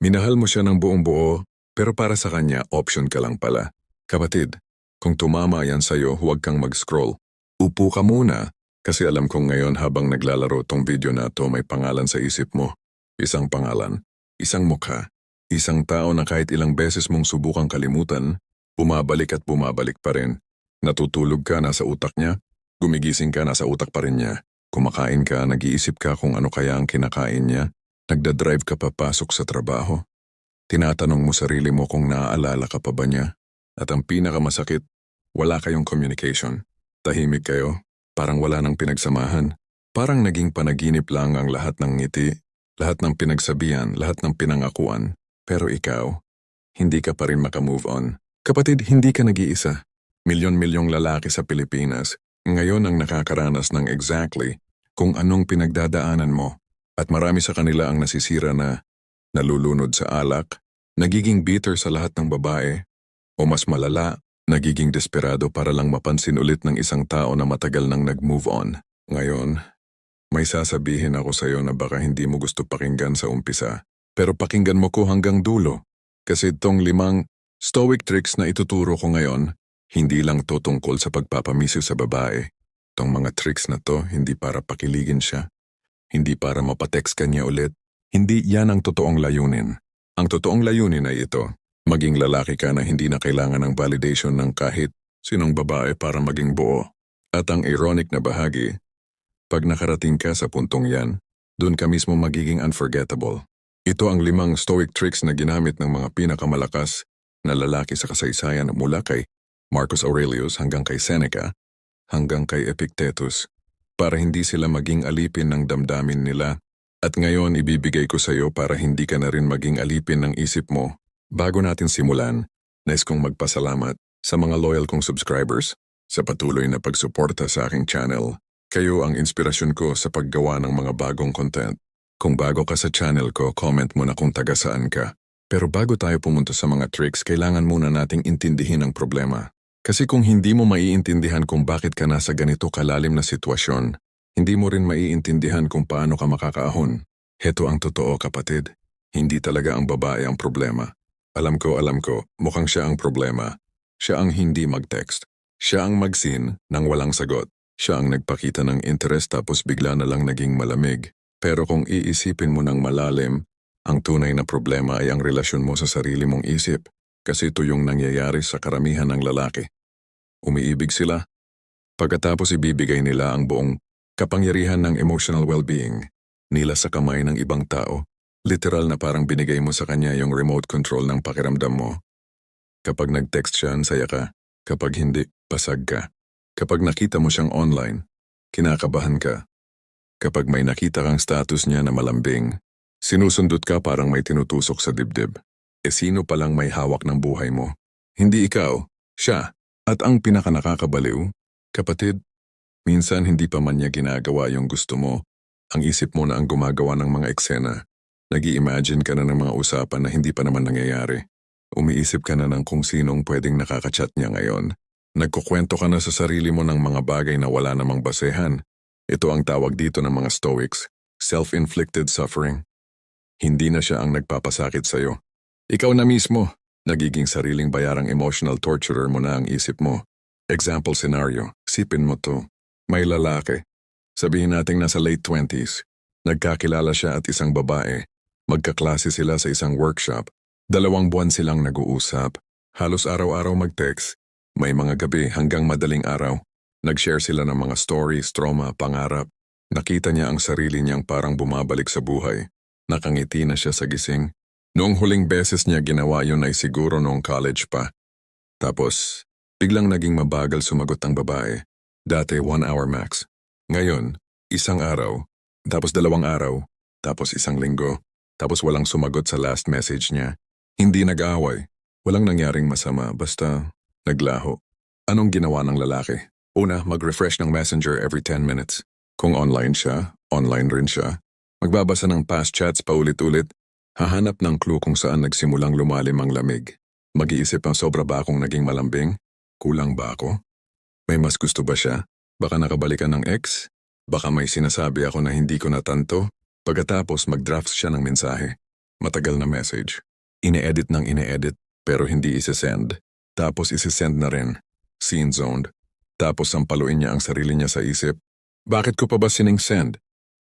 Minahal mo siya ng buong buo, pero para sa kanya, option ka lang pala. Kapatid, kung tumama yan sa'yo, huwag kang mag-scroll. Upo ka muna, kasi alam kong ngayon habang naglalaro tong video na to may pangalan sa isip mo. Isang pangalan, isang mukha, isang tao na kahit ilang beses mong subukang kalimutan, bumabalik at bumabalik pa rin. Natutulog ka, nasa utak niya. Gumigising ka, nasa utak pa rin niya. Kumakain ka, nag-iisip ka kung ano kaya ang kinakain niya. Nagdadrive ka papasok sa trabaho. Tinatanong mo sarili mo kung naaalala ka pa ba niya. At ang pinakamasakit, wala kayong communication. Tahimik kayo, parang wala nang pinagsamahan. Parang naging panaginip lang ang lahat ng ngiti, lahat ng pinagsabihan, lahat ng pinangakuan. Pero ikaw, hindi ka pa rin makamove on. Kapatid, hindi ka nag-iisa. Milyon-milyong lalaki sa Pilipinas ngayon ang nakakaranas ng exactly kung anong pinagdadaanan mo. At marami sa kanila ang nasisira na nalulunod sa alak, nagiging bitter sa lahat ng babae, o mas malala, nagiging desperado para lang mapansin ulit ng isang tao na matagal nang nag-move on. Ngayon, may sasabihin ako sa iyo na baka hindi mo gusto pakinggan sa umpisa, pero pakinggan mo ko hanggang dulo. Kasi itong 5 stoic tricks na ituturo ko ngayon, hindi lang to tungkol sa pagpapamisyo sa babae. Itong mga tricks na to, hindi para pakiligin siya. Hindi para mapatext ka niya ulit. Hindi yan ang totoong layunin. Ang totoong layunin ay ito. Maging lalaki ka na hindi na kailangan ng validation ng kahit sinong babae para maging buo. At ang ironic na bahagi, pag nakarating ka sa puntong yan, dun ka mismo magiging unforgettable. Ito ang 5 stoic tricks na ginamit ng mga pinakamalakas na lalaki sa kasaysayan mula kay Marcus Aurelius hanggang kay Seneca, hanggang kay Epictetus, para hindi sila maging alipin ng damdamin nila. At ngayon ibibigay ko sa iyo para hindi ka na rin maging alipin ng isip mo. Bago natin simulan, nais kong magpasalamat sa mga loyal kong subscribers sa patuloy na pagsuporta sa aking channel. Kayo ang inspirasyon ko sa paggawa ng mga bagong content. Kung bago ka sa channel ko, comment mo na kung taga saan ka. Pero bago tayo pumunta sa mga tricks, kailangan muna nating intindihin ang problema. Kasi kung hindi mo maiintindihan kung bakit ka nasa ganito kalalim na sitwasyon, hindi mo rin maiintindihan kung paano ka makakaahon. Heto ang totoo, kapatid. Hindi talaga ang babae ang problema. Alam ko, mukhang siya ang problema. Siya ang hindi mag-text. Siya ang mag-seen nang walang sagot. Siya ang nagpakita ng interest tapos bigla na lang naging malamig. Pero kung iisipin mo ng malalim, ang tunay na problema ay ang relasyon mo sa sarili mong isip. Kasi ito yung nangyayari sa karamihan ng lalaki. Umiibig sila. Pagkatapos ibibigay nila ang buong kapangyarihan ng emotional well-being nila sa kamay ng ibang tao. Literal na parang binigay mo sa kanya yung remote control ng pakiramdam mo. Kapag nag-text siya, saya ka. Kapag hindi, pasag ka. Kapag nakita mo siyang online, kinakabahan ka. Kapag may nakita kang status niya na malambing, sinusundot ka parang may tinutusok sa dibdib. E sino palang may hawak ng buhay mo? Hindi ikaw, siya. At ang pinakanakakabaliw, kapatid, minsan hindi pa man niya ginagawa yung gusto mo. Ang isip mo na ang gumagawa ng mga eksena. Nag-i-imagine ka na ng mga usapan na hindi pa naman nangyayari. Umiisip ka na ng kung sinong pwedeng nakakachat niya ngayon. Nagkukwento ka na sa sarili mo ng mga bagay na wala namang basehan. Ito ang tawag dito ng mga Stoics, self-inflicted suffering. Hindi na siya ang nagpapasakit sa'yo. Ikaw na mismo, nagiging sariling bayarang emotional torturer mo na ang isip mo. Example scenario, sipin mo to. May lalaki. Sabihin nating nasa late 20s. Nagkakilala siya at isang babae. Magkaklase sila sa isang workshop. 2 buwan silang nag-uusap. Halos araw-araw mag-text. May mga gabi hanggang madaling araw. Nag-share sila ng mga stories, trauma, pangarap. Nakita niya ang sarili niyang parang bumabalik sa buhay. Nakangiti na siya sa gising. Noong huling beses niya ginawa yun ay siguro noong college pa. Tapos, biglang naging mabagal sumagot ang babae. Dati 1 hour max. Ngayon, 1 araw. Tapos 2 araw. Tapos 1 linggo. Tapos walang sumagot sa last message niya. Hindi nag-aaway. Walang nangyaring masama, basta naglaho. Anong ginawa ng lalaki? Una, mag-refresh ng messenger every 10 minutes. Kung online siya, online rin siya. Magbabasa ng past chats paulit-ulit. Hahanap ng clue kung saan nagsimulang lumalim ang lamig. Mag-iisip ang sobra ba akong naging malambing? Kulang ba ako? May mas gusto ba siya? Baka nakabalikan ng ex? Baka may sinasabi ako na hindi ko natanto? Pagkatapos mag-draft siya ng mensahe. Matagal na message. Ine-edit ng ine-edit pero hindi isi-send. Tapos isi-send na rin. Scene-zoned. Tapos sampaluin niya ang sarili niya sa isip. Bakit ko pa ba sining-send?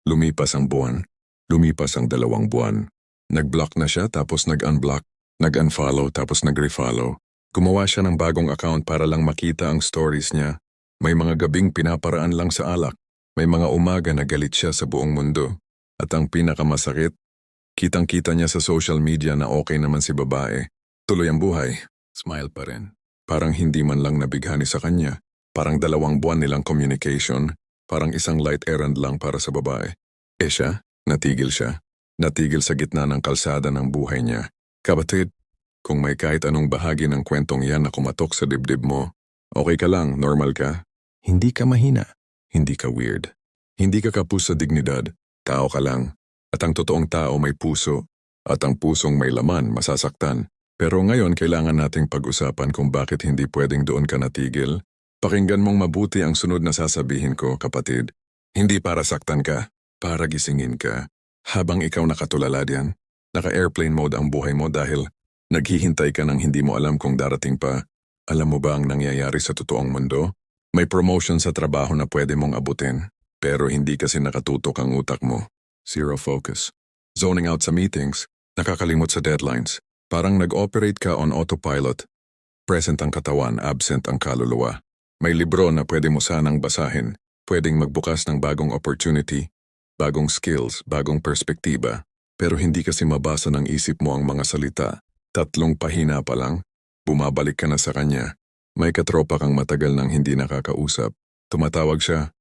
Lumipas ang buwan. Lumipas ang 2 buwan. Nag-block na siya tapos nag-unblock. Nag-unfollow tapos nag-refollow. Gumawa siya ng bagong account para lang makita ang stories niya. May mga gabing pinaparaan lang sa alak. May mga umaga na galit siya sa buong mundo. At ang pinakamasakit, kitang-kita niya sa social media na okay naman si babae. Tuloy ang buhay. Smile pa rin. Parang hindi man lang nabighani sa kanya. Parang 2 buwan nilang communication. Parang isang light errand lang para sa babae. Siya, natigil siya. Natigil sa gitna ng kalsada ng buhay niya. Kapatid, kung may kahit anong bahagi ng kwentong yan na kumatok sa dibdib mo, okay ka lang, normal ka. Hindi ka mahina. Hindi ka weird. Hindi ka kapos sa dignidad. Tao ka lang. At ang totoong tao may puso. At ang pusong may laman, masasaktan. Pero ngayon kailangan nating pag-usapan kung bakit hindi pwedeng doon ka natigil. Pakinggan mong mabuti ang sunod na sasabihin ko, kapatid. Hindi para saktan ka, para gisingin ka. Habang ikaw nakatulala diyan, naka-airplane mode ang buhay mo dahil naghihintay ka ng hindi mo alam kung darating pa. Alam mo ba ang nangyayari sa totoong mundo? May promotion sa trabaho na pwede mong abutin, pero hindi kasi nakatutok ang utak mo. Zero focus. Zoning out sa meetings, nakakalimot sa deadlines. Parang nag-operate ka on autopilot. Present ang katawan, absent ang kaluluwa. May libro na pwede mo sanang basahin, pwedeng magbukas ng bagong opportunity, bagong skills, bagong perspektiba. Pero hindi kasi mabasa ng isip mo ang mga salita. 3 pahina pa lang, bumabalik ka na sa kanya. May katropa kang matagal nang hindi nakakausap. Tumatawag siya.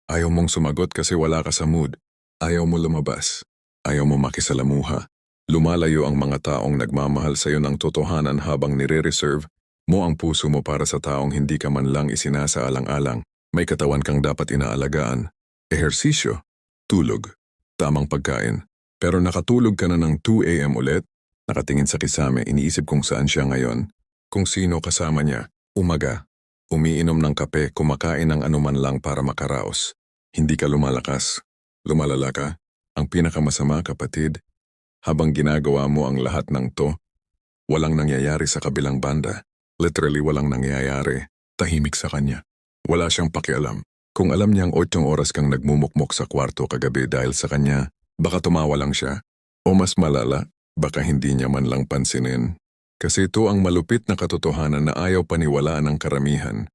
Ayaw mong sumagot kasi wala ka sa mood. Ayaw mo lumabas. Ayaw mo makisalamuha. Lumalayo ang mga taong nagmamahal sa iyo ng totohanan habang nire-reserve mo ang puso mo para sa taong hindi ka man lang isinasaalang-alang. May katawan kang dapat inaalagaan. Ehersisyo, tulog, tamang pagkain. Pero nakatulog ka na ng 2 a.m. ulit, nakatingin sa kisame, iniisip kung saan siya ngayon, kung sino kasama niya, umaga, umiinom ng kape, kumakain ng anuman lang para makaraos. Hindi ka lumalakas, lumalala ka. Ang pinakamasama, kapatid, habang ginagawa mo ang lahat ng to, walang nangyayari sa kabilang banda. Literally walang nangyayari, tahimik sa kanya. Wala siyang pakialam. Kung alam niyang 8 oras kang nagmumukmok sa kwarto kagabi dahil sa kanya, baka tumawa lang siya. O mas malala, baka hindi niya man lang pansinin. Kasi ito ang malupit na katotohanan na ayaw paniwalaan ng karamihan.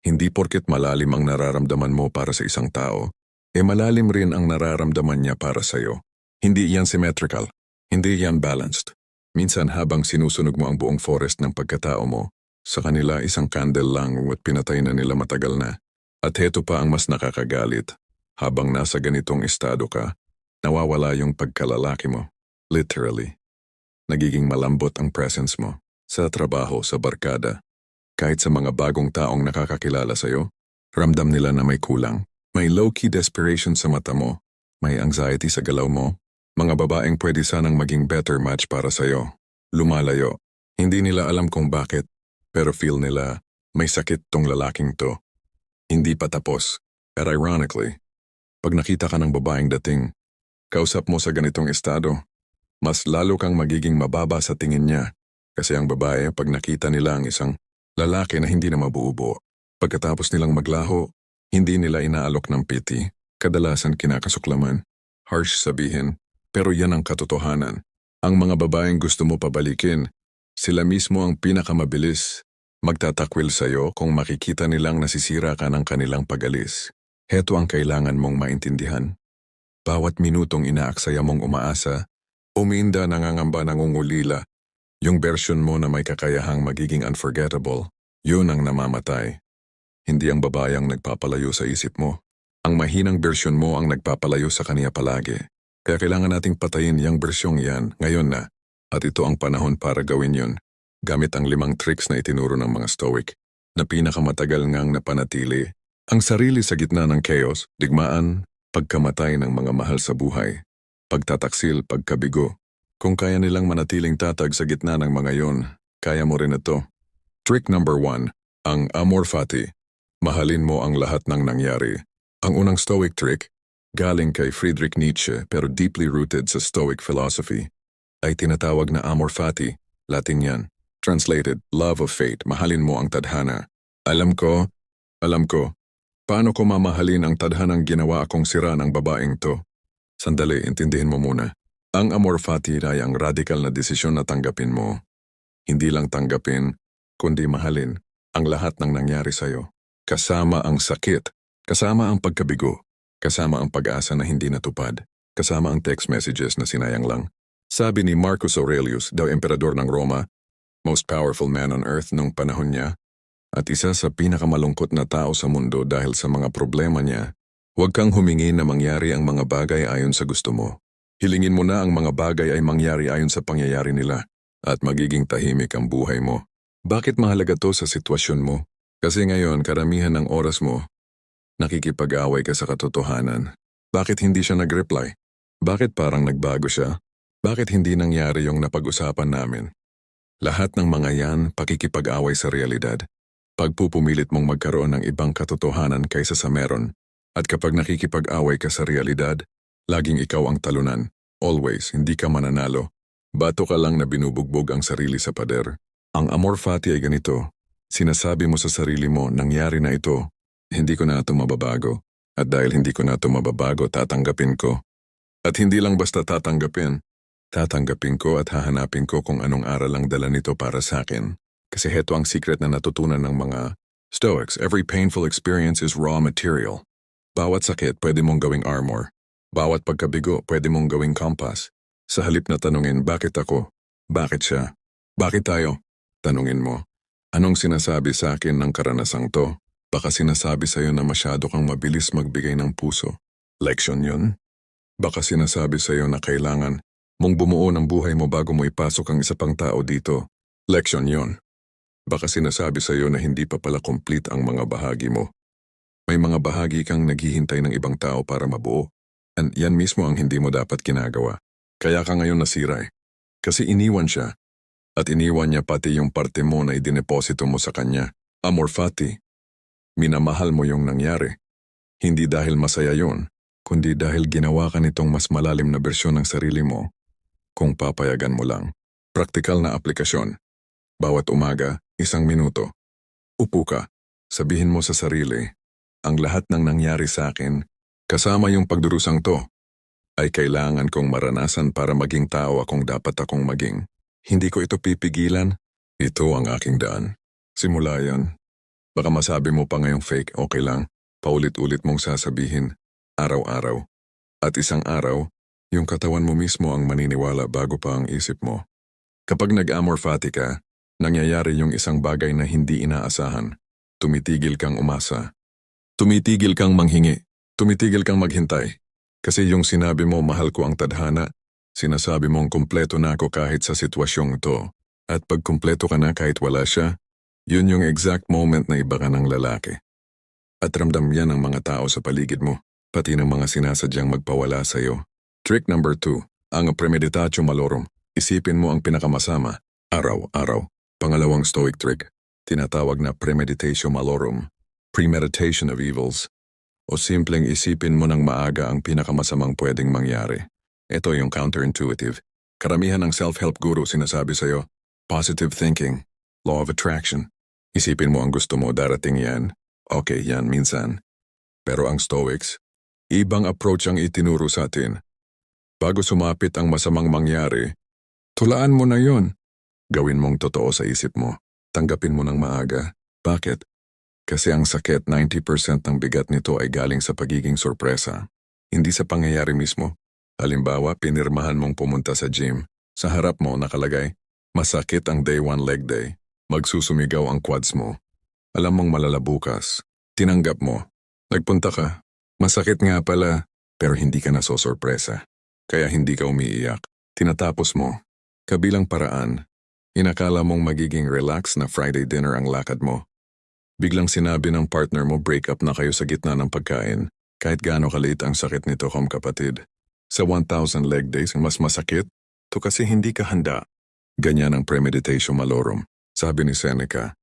Hindi porket malalim ang nararamdaman mo para sa isang tao, malalim rin ang nararamdaman niya para sa'yo. Hindi yan symmetrical. Hindi yan balanced. Minsan habang sinusunog mo ang buong forest ng pagkatao mo, sa kanila isang candle lang at pinatay na nila matagal na. At heto pa ang mas nakakagalit. Habang nasa ganitong estado ka, nawawala yung pagkalalaki mo. Literally. Nagiging malambot ang presence mo. Sa trabaho, sa barkada. Kahit sa mga bagong taong nakakakilala sa'yo, ramdam nila na may kulang. May low-key desperation sa mata mo. May anxiety sa galaw mo. Mga babaeng pwede sanang maging better match para sa'yo. Lumalayo. Hindi nila alam kung bakit, pero feel nila may sakit tong lalaking to. Hindi pa tapos. But ironically, pag nakita ka ng babaeng dating, kausap mo sa ganitong estado, mas lalo kang magiging mababa sa tingin niya. Kasi ang babae, pag nakita nila ang isang lalaki na hindi na mabuubo, pagkatapos nilang maglaho, hindi nila inaalok ng pity, kadalasan kinakasuklaman. Harsh sabihin. Pero yan ang katotohanan. Ang mga babaeng gusto mo pabalikin, sila mismo ang pinakamabilis. Magtatakwil sa'yo kung makikita nilang nasisira ka ng kanilang pag-alis. Heto ang kailangan mong maintindihan. Bawat minutong inaaksaya mong umaasa, uminda nangangamba nangungulila. Yung version mo na may kakayahang magiging unforgettable, yun ang namamatay. Hindi ang babayang nagpapalayo sa isip mo. Ang mahinang version mo ang nagpapalayo sa kaniya palagi. Kaya kailangan nating patayin yung bersyong yan ngayon na. At ito ang panahon para gawin yun. Gamit ang 5 tricks na itinuro ng mga Stoic na pinakamatagal ngang napanatili ang sarili sa gitna ng chaos, digmaan, pagkamatay ng mga mahal sa buhay, pagtataksil, pagkabigo. Kung kaya nilang manatiling tatag sa gitna ng mga yon, kaya mo rin ito. Trick number 1, ang amor fati. Mahalin mo ang lahat ng nangyari. Ang unang Stoic trick, galing kay Friedrich Nietzsche pero deeply rooted sa Stoic philosophy. ay tinatawag na amor fati, Latin yan. Translated, love of fate, mahalin mo ang tadhana. Alam ko, paano ko mamahalin ang tadhanang ginawa akong sira ng babaeng to? Sandali, intindihin mo muna. Ang amor fati ay ang radikal na desisyon na tanggapin mo. Hindi lang tanggapin, kundi mahalin ang lahat ng nangyari sa'yo. Kasama ang sakit, kasama ang pagkabigo, kasama ang pag-asa na hindi natupad, kasama ang text messages na sinayang lang. Sabi ni Marcus Aurelius, daw emperador ng Roma, most powerful man on earth nung panahon niya, at isa sa pinakamalungkot na tao sa mundo dahil sa mga problema niya, huwag kang humingi na mangyari ang mga bagay ayon sa gusto mo. Hilingin mo na ang mga bagay ay mangyari ayon sa pangyayari nila at magiging tahimik ang buhay mo. Bakit mahalaga to sa sitwasyon mo? Kasi ngayon karamihan ng oras mo, nakikipag-away ka sa katotohanan. Bakit hindi siya nag-reply? Bakit parang nagbago siya? Bakit hindi nangyari yung napag-usapan namin? Lahat ng mga yan pakikipag-away sa realidad. Pagpupumilit mong magkaroon ng ibang katotohanan kaysa sa meron. At kapag nakikipag-away ka sa realidad, laging ikaw ang talunan. Always, hindi ka mananalo. Bato ka lang na binubugbog ang sarili sa pader. Ang amor fati ay ganito. Sinasabi mo sa sarili mo, nangyari na ito. Hindi ko na ito mababago. At dahil hindi ko na ito mababago, tatanggapin ko. At hindi lang basta tatanggapin ko at hahanapin ko kung anong aral ang dala nito para sa akin. Kasi heto ang secret na natutunan ng mga Stoics. Every painful experience is raw material. Bawat sakit pwede mong gawing armor. Bawat pagkabigo pwede mong gawing compass. Sa halip na tanungin, bakit ako? Bakit siya? Bakit tayo? Tanungin mo, anong sinasabi sa akin ng karanasang to? Baka sinasabi sa'yo na masyado kang mabilis magbigay ng puso. Leksyon yun? Baka sinasabi sa'yo na kailangan mong bumuo ng buhay mo bago mo ipasok ang isa pang tao dito. Leksyon yon. Baka sinasabi sa iyo na hindi pa pala complete ang mga bahagi mo. May mga bahagi kang naghihintay ng ibang tao para mabuo. And yan mismo ang hindi mo dapat ginagawa. Kaya ka ngayon nasira eh. Kasi iniwan siya. At iniwan niya pati yung parte mo na idineposito mo sa kanya. Amor fati. Minamahal mo yung nangyari. Hindi dahil masaya yon, kundi dahil ginawa ka nitong mas malalim na bersyon ng sarili mo. Kung papayagan mo lang. Praktikal na aplikasyon. Bawat umaga, 1 minuto. Upo ka. Sabihin mo sa sarili, ang lahat ng nangyari sa akin, kasama yung pagdurusang to, ay kailangan kong maranasan para maging tao akong dapat akong maging. Hindi ko ito pipigilan. Ito ang aking daan. Simula yan. Baka masabi mo pa ngayong fake, okay lang. Paulit-ulit mong sasabihin, araw-araw. At isang araw, yung katawan mo mismo ang maniniwala bago pa ang isip mo. Kapag nag-amor fati ka, nangyayari yung isang bagay na hindi inaasahan. Tumitigil kang umasa. Tumitigil kang manghingi. Tumitigil kang maghintay. Kasi yung sinabi mo mahal ko ang tadhana, sinasabi mong kumpleto na ako kahit sa sitwasyong to. At pag kumpleto ka na kahit wala siya, yun yung exact moment na iba ka ng lalaki. At ramdam yan ng mga tao sa paligid mo, pati ng mga sinasadyang magpawala sa'yo. Trick number 2, ang premeditatio malorum. Isipin mo ang pinakamasama, araw-araw. Pangalawang stoic trick, tinatawag na premeditatio malorum, premeditation of evils. O simpleng isipin mo ng maaga ang pinakamasamang pwedeng mangyari. Ito yung counterintuitive. Karamihan ng self-help guru sinasabi sa'yo, positive thinking, law of attraction. Isipin mo ang gusto mo, darating yan. Okay, yan minsan. Pero ang Stoics, ibang approach ang itinuro sa atin. Bago sumapit ang masamang mangyari, tulaan mo na yon. Gawin mong totoo sa isip mo. Tanggapin mo ng maaga. Bakit? Kasi ang sakit, 90% ng bigat nito ay galing sa pagiging sorpresa. Hindi sa pangyayari mismo. Halimbawa, pinirmahan mong pumunta sa gym. Sa harap mo nakalagay, masakit ang day 1 leg day. Magsusumigaw ang quads mo. Alam mong malala bukas. Tinanggap mo. Nagpunta ka. Masakit nga pala, pero hindi ka nasosorpresa. Kaya hindi ka umiiyak. Tinatapos mo. Kabilang paraan, inakala mong magiging relax na Friday dinner ang lakad mo. Biglang sinabi ng partner mo break up na kayo sa gitna ng pagkain, kahit gaano kaliit ang sakit nito kapatid. Sa 1,000 leg days, mas masakit? To kasi hindi ka handa. Ganyan ang premeditatio malorum. Sabi ni Seneca,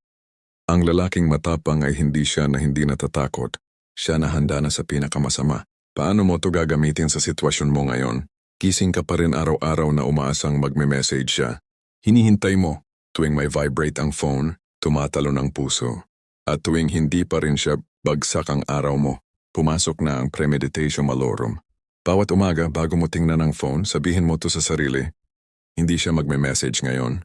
ang lalaking matapang ay hindi siya na hindi natatakot. Siya na handa na sa pinakamasama. Paano mo to gagamitin sa sitwasyon mo ngayon? Gising ka pa rin araw-araw na umaasang magme-message siya. Hinihintay mo. Tuwing may vibrate ang phone, tumatalo ng puso. At tuwing hindi pa rin siya bagsak ang araw mo, pumasok na ang premeditation malorum. Bawat umaga bago mo tingnan ang phone, sabihin mo to sa sarili. Hindi siya magme-message ngayon.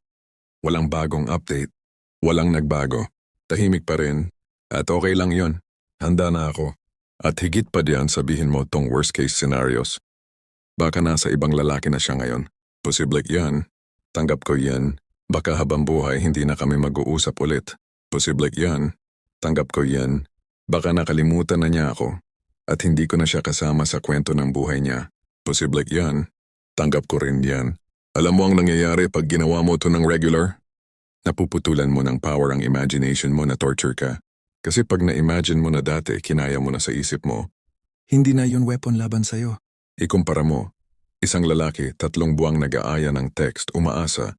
Walang bagong update. Walang nagbago. Tahimik pa rin. At okay lang yon. Handa na ako. At higit pa diyan sabihin mo tong worst case scenarios. Baka nasa ibang lalaki na siya ngayon. Posible yan. Tanggap ko yan. Baka habang buhay hindi na kami mag-uusap ulit. Posible yan. Tanggap ko yan. Baka nakalimutan na niya ako. At hindi ko na siya kasama sa kwento ng buhay niya. Posible yan. Tanggap ko rin yan. Alam mo ang nangyayari pag ginawa mo to ng regular? Napuputulan mo ng power ang imagination mo na torture ka. Kasi pag na-imagine mo na dati, kinaya mo na sa isip mo, hindi na yun weapon laban sa'yo. Ikumpara mo, isang lalaki 3 buwang nag-aaya ng text, umaasa.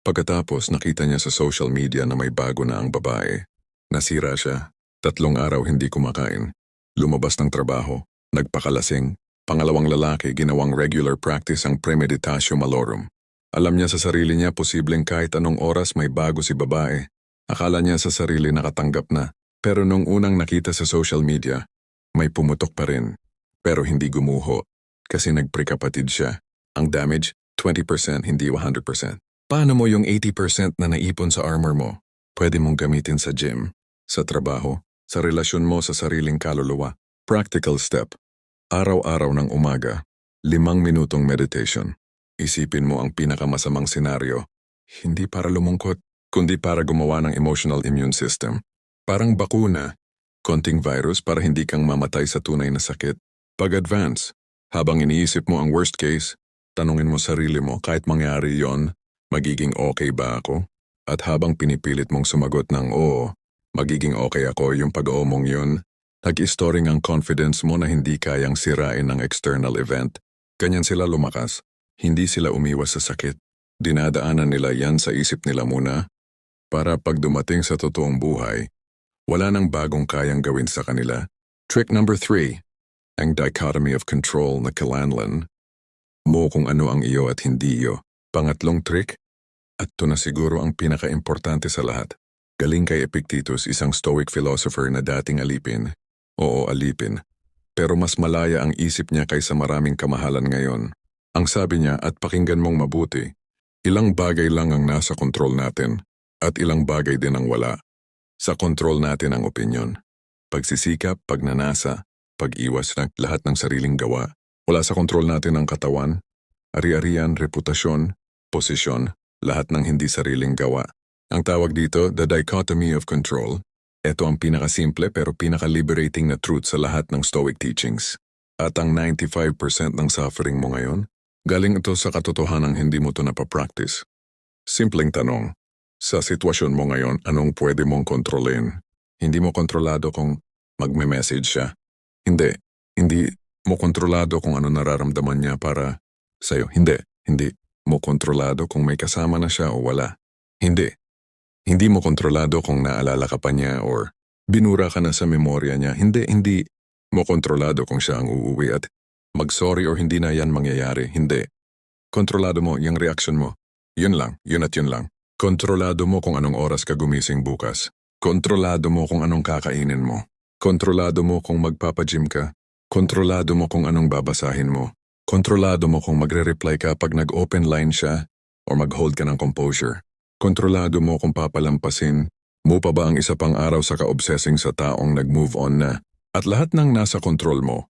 Pagkatapos nakita niya sa social media na may bago na ang babae. Nasira siya, 3 araw hindi kumakain. Lumabas ng trabaho, nagpakalasing. Pangalawang lalaki ginawang regular practice ang premeditatio malorum. Alam niya sa sarili niya posibleng kahit anong oras may bago si babae. Akala niya sa sarili nakatanggap na. Pero nung unang nakita sa social media, may pumutok pa rin. Pero hindi gumuho. Kasi nagprekapatid siya. Ang damage, 20% hindi 100%. Paano mo yung 80% na naipon sa armor mo? Pwede mong gamitin sa gym, sa trabaho, sa relasyon mo sa sariling kaluluwa. Practical step. Araw-araw ng umaga, 5 minutong meditation. Isipin mo ang pinakamasamang senaryo. Hindi para lumungkot, kundi para gumawa ng emotional immune system. Parang bakuna, konting virus para hindi kang mamatay sa tunay na sakit. Pag-advance, habang iniisip mo ang worst case, tanungin mo sarili mo kahit mangyari yon, magiging okay ba ako? At habang pinipilit mong sumagot ng oo, magiging okay ako yung pag-oo mong yun, nag-storing ang confidence mo na hindi kayang sirain ng external event. Ganyan sila lumakas, hindi sila umiwas sa sakit. Dinadaanan nila yan sa isip nila muna, para pag dumating sa totoong buhay, wala nang bagong kayang gawin sa kanila. Trick number 3, ang dichotomy of control na kailanlan mo kung ano ang iyo at hindi iyo. Pangatlong trick, at ito na siguro ang pinaka-importante sa lahat. Galing kay Epictetus, isang stoic philosopher na dating alipin. Oo, alipin. Pero mas malaya ang isip niya kaysa maraming kamahalan ngayon. Ang sabi niya, at pakinggan mong mabuti, ilang bagay lang ang nasa kontrol natin, at ilang bagay din ang wala. Sa kontrol natin ang opinyon. Pagsisikap, pagnanasa, pag-iwas ng lahat ng sariling gawa. Wala sa kontrol natin ang katawan, ari-arian, reputasyon, posisyon, lahat ng hindi sariling gawa. Ang tawag dito, the dichotomy of control. Ito ang pinakasimple pero pinaka-liberating na truth sa lahat ng Stoic teachings. At ang 95% ng suffering mo ngayon, galing ito sa katotohanang hindi mo ito napapractice. Simpleng tanong. Sa sitwasyon mo ngayon, anong pwede mong kontrolin? Hindi mo kontrolado kung magme-message siya. Hindi mo kontrolado kung ano nararamdaman niya para sa'yo. Hindi mo kontrolado kung may kasama na siya o wala. Hindi mo kontrolado kung naalala ka pa niya or binura ka na sa memorya niya. Hindi mo kontrolado kung siya ang uuwi at mag-sorry or hindi na yan mangyayari. Hindi. Kontrolado mo yung reaction mo. Yun lang, yun at yun lang. Kontrolado mo kung anong oras ka gumising bukas. Kontrolado mo kung anong kakainin mo. Kontrolado mo kung magpapagym ka. Kontrolado mo kung anong babasahin mo. Kontrolado mo kung magre-reply ka pag nag-open line siya o mag-hold ka ng composure. Kontrolado mo kung papalampasin mo pa ba ang isa pang araw sa ka-obsessing sa taong nag-move on na. At lahat ng nasa kontrol mo,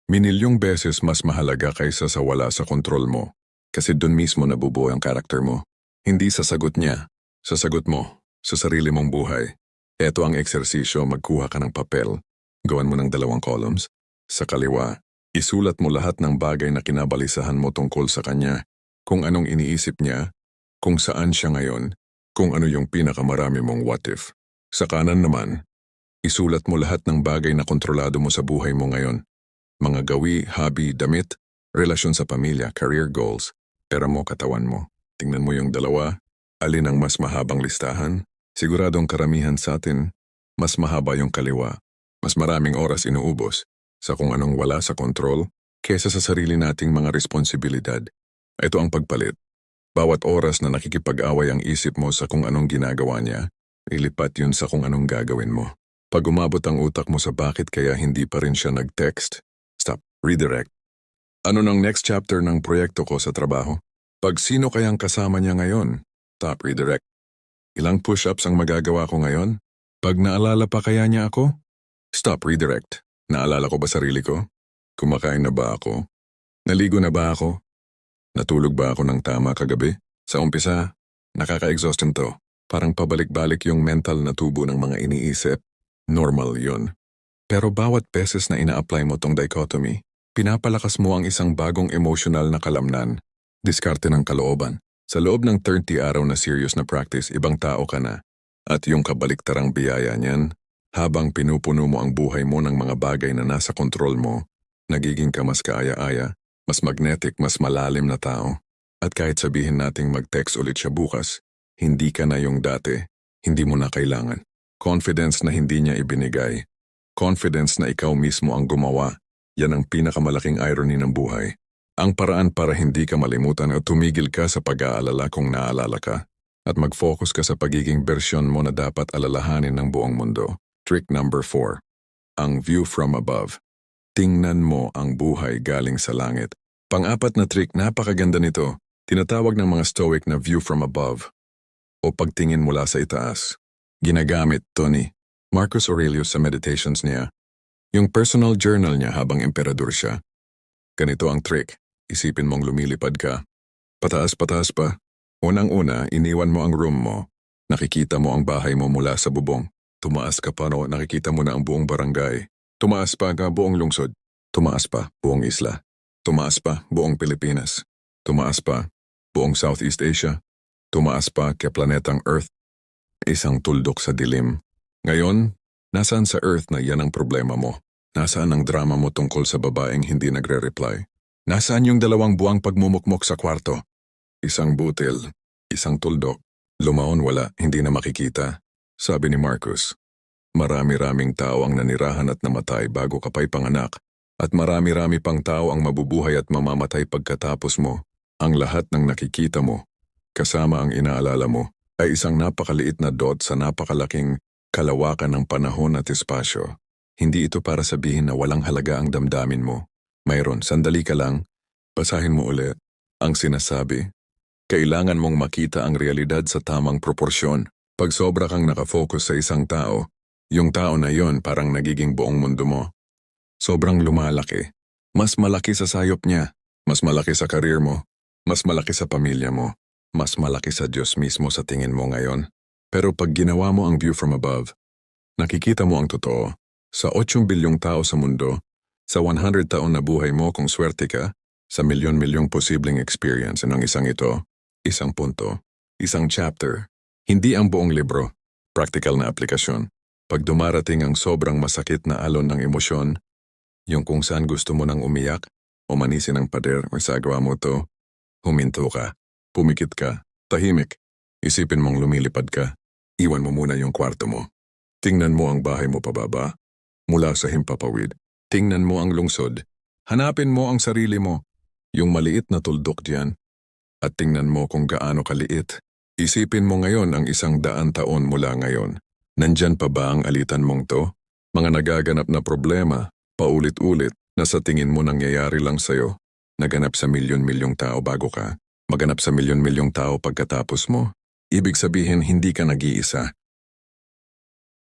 minilyong beses mas mahalaga kaysa sa wala sa kontrol mo. Kasi dun mismo nabubuo ang karakter mo. Hindi sa sagot niya, sa sagot mo, sa sarili mong buhay. Ito ang eksersisyo, magkuha ka ng papel. Gawan mo ng 2 columns. Sa kaliwa, isulat mo lahat ng bagay na kinabalisahan mo tungkol sa kanya. Kung anong iniisip niya, kung saan siya ngayon, kung ano yung pinakamarami mong what if. Sa kanan naman, isulat mo lahat ng bagay na kontrolado mo sa buhay mo ngayon. Mga gawi, hobby, damit, relasyon sa pamilya, career goals, pera mo, katawan mo. Tingnan mo yung 2, alin ang mas mahabang listahan? Siguradong karamihan sa atin, mas mahaba yung kaliwa. Mas maraming oras inuubos sa kung anong wala sa kontrol kesa sa sarili nating mga responsibilidad. Ito ang pagpalit. Bawat oras na nakikipag-away ang isip mo sa kung anong ginagawa niya, ilipat yun sa kung anong gagawin mo. Pag umabot ang utak mo sa bakit kaya hindi pa rin siya nag-text, stop, redirect. Ano ng next chapter ng proyekto ko sa trabaho? Pag sino kayang kasama niya ngayon, stop, redirect. Ilang push-ups ang magagawa ko ngayon? Pag naalala pa kaya niya ako? Stop, redirect. Naalala ko ba sarili ko? Kumakain na ba ako? Naligo na ba ako? Natulog ba ako ng tama kagabi? Sa umpisa, nakaka-exhausting to. Parang pabalik-balik yung mental na tubo ng mga iniisip. Normal yun. Pero bawat beses na ina-apply mo tong dichotomy, pinapalakas mo ang isang bagong emotional na kalamnan. Diskarte ng kalooban. Sa loob ng 30 araw na serious na practice, ibang tao ka na. At yung kabaliktarang biyaya niyan, habang pinupuno mo ang buhay mo ng mga bagay na nasa kontrol mo, nagiging ka mas kaaya-aya, mas magnetic, mas malalim na tao. At kahit sabihin nating mag-text ulit siya bukas, hindi ka na yung dati, hindi mo na kailangan. Confidence na hindi niya ibinigay. Confidence na ikaw mismo ang gumawa. Yan ang pinakamalaking irony ng buhay. Ang paraan para hindi ka malimutan at tumigil ka sa pag-aalala kung naalala ka at mag-focus ka sa pagiging bersyon mo na dapat alalahanin ng buong mundo. Trick number 4. Ang view from above. Tingnan mo ang buhay galing sa langit. Pang-apat na trick, napakaganda nito. Tinatawag ng mga Stoic na view from above o pagtingin mula sa itaas. Ginagamit to ni Marcus Aurelius sa meditations niya. Yung personal journal niya habang emperador siya. Ganito ang trick. Isipin mong lumilipad ka. Pataas-pataas pa. Unang-una, iniwan mo ang room mo. Nakikita mo ang bahay mo mula sa bubong. Tumaas ka pa, no, nakikita mo na ang buong barangay. Tumaas pa ka buong lungsod. Tumaas pa buong isla. Tumaas pa buong Pilipinas. Tumaas pa buong Southeast Asia. Tumaas pa kay planetang Earth. Isang tuldok sa dilim. Ngayon, nasaan sa Earth na yan ang problema mo? Nasaan ang drama mo tungkol sa babaeng hindi nagre-reply? Nasaan yung 2 buwang pagmumukmok sa kwarto? Isang butil, isang tuldok. Lumaon wala, hindi na makikita. Sabi ni Marcus. Marami-raming tao ang nanirahan at namatay bago ka pa'y panganak, at marami-rami pang tao ang mabubuhay at mamamatay pagkatapos mo. Ang lahat ng nakikita mo, kasama ang inaalala mo, ay isang napakaliit na dot sa napakalaking kalawakan ng panahon at espasyo. Hindi ito para sabihin na walang halaga ang damdamin mo. Mayroon, sandali ka lang, basahin mo ulit. Ang sinasabi, kailangan mong makita ang realidad sa tamang proporsyon. Pag sobra kang nakafocus sa isang tao, yung tao na yon parang nagiging buong mundo mo. Sobrang lumalaki. Mas malaki sa sayop niya. Mas malaki sa karir mo. Mas malaki sa pamilya mo. Mas malaki sa Diyos mismo sa tingin mo ngayon. Pero pag ginawa mo ang view from above, nakikita mo ang totoo. Sa 8 bilyong tao sa mundo, sa 100 taon na buhay mo kung swerte ka, sa milyon-milyong posibleng experience ng isang ito, isang punto, isang chapter, hindi ang buong libro, practical na aplikasyon. Pag dumarating ang sobrang masakit na alon ng emosyon, yung kung saan gusto mo nang umiyak o manisin ng pader o sagwa mo to, huminto ka, pumikit ka, tahimik, isipin mong lumilipad ka, iwan mo muna yung kwarto mo. Tingnan mo ang bahay mo pababa, mula sa himpapawid. Tingnan mo ang lungsod, hanapin mo ang sarili mo, yung maliit na tuldok diyan, at tingnan mo kung gaano kaliit. Isipin mo ngayon ang 100 taon mula ngayon. Nandyan pa ba ang alitan mong to? Mga nagaganap na problema, paulit-ulit, na sa tingin mo nangyayari lang sa'yo. Naganap sa milyon-milyong tao bago ka. Maganap sa milyon-milyong tao pagkatapos mo. Ibig sabihin hindi ka nag-iisa.